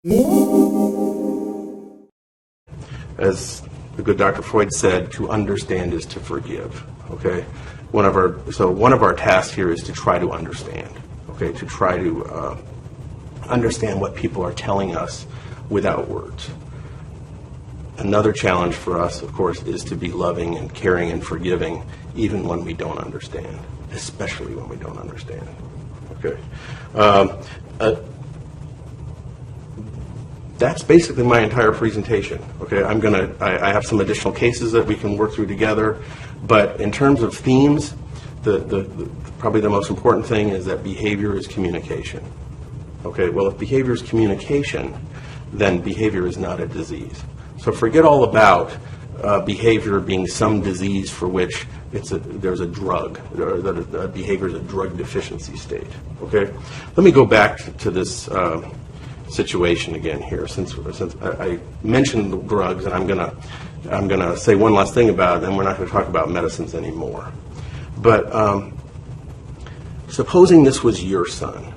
As the good Dr. Freud said, to understand is to forgive. Okay, one of our tasks here is to try to understand. Okay, to try to understand what people are telling us without words. Another challenge for us, of course, is to be loving and caring and forgiving, even when we don't understand, especially when we don't understand. Okay. That's basically my entire presentation. Okay, I have some additional cases that we can work through together, but in terms of themes, probably the most important thing is that behavior is communication. Okay, well, if behavior is communication, then behavior is not a disease. So forget all about behavior being some disease for which there's a drug, or that behavior is a drug deficiency state. Okay, let me go back to this situation again here, since I mentioned the drugs, and I'm gonna say one last thing about it, and we're not going to talk about medicines anymore. But supposing this was your son,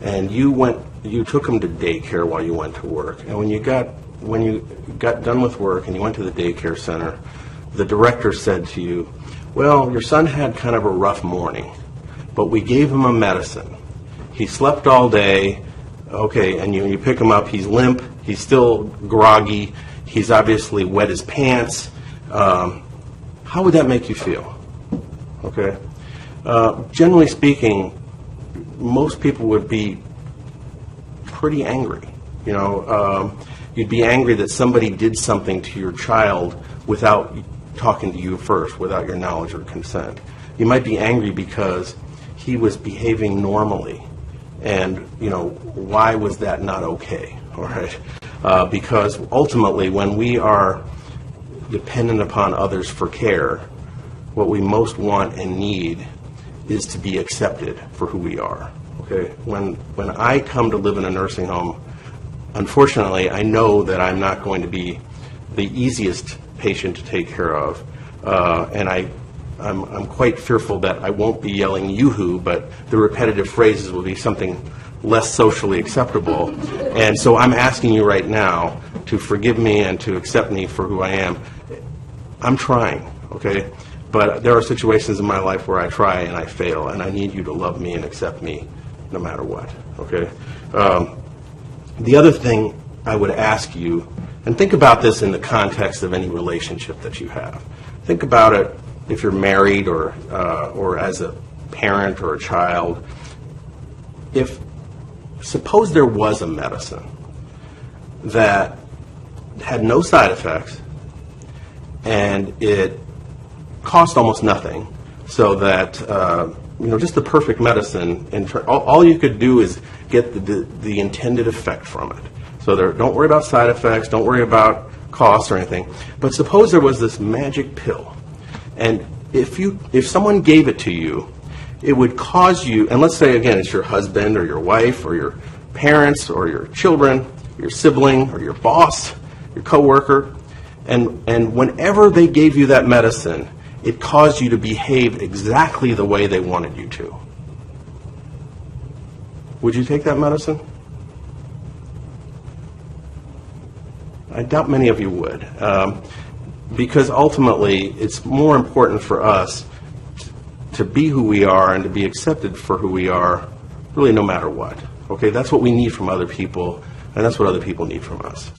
and you took him to daycare while you went to work, and when you got done with work and you went to the daycare center, the director said to you, "Well, your son had kind of a rough morning, but we gave him a medicine. He slept all day." Okay, and you pick him up, he's limp, he's still groggy, he's obviously wet his pants. How would that make you feel? Okay. Generally speaking, most people would be pretty angry. You'd be angry that somebody did something to your child without talking to you first, without your knowledge or consent. You might be angry because he was behaving normally. And, why was that not okay? All right. Because ultimately, when we are dependent upon others for care, what we most want and need is to be accepted for who we are. Okay. When I come to live in a nursing home, unfortunately, I know that I'm not going to be the easiest patient to take care of, and I'm quite fearful that I won't be yelling yoo-hoo, but the repetitive phrases will be something less socially acceptable. And so I'm asking you right now to forgive me and to accept me for who I am. I'm trying, okay? But there are situations in my life where I try and I fail, and I need you to love me and accept me no matter what, okay? The other thing I would ask you, and think about this in the context of any relationship that you have. Think about it if you're married or as a parent or a child. Suppose there was a medicine that had no side effects and it cost almost nothing, so that just the perfect medicine, and all you could do is get the intended effect from it. So don't worry about side effects, don't worry about costs or anything. But suppose there was this magic pill, and if someone gave it to you, it would cause you, and let's say again it's your husband or your wife or your parents or your children, your sibling or your boss, your coworker, and whenever they gave you that medicine, it caused you to behave exactly the way they wanted you to. Would you take that medicine? I doubt many of you would, because ultimately it's more important for us to be who we are and to be accepted for who we are, really no matter what. Okay, that's what we need from other people, and that's what other people need from us.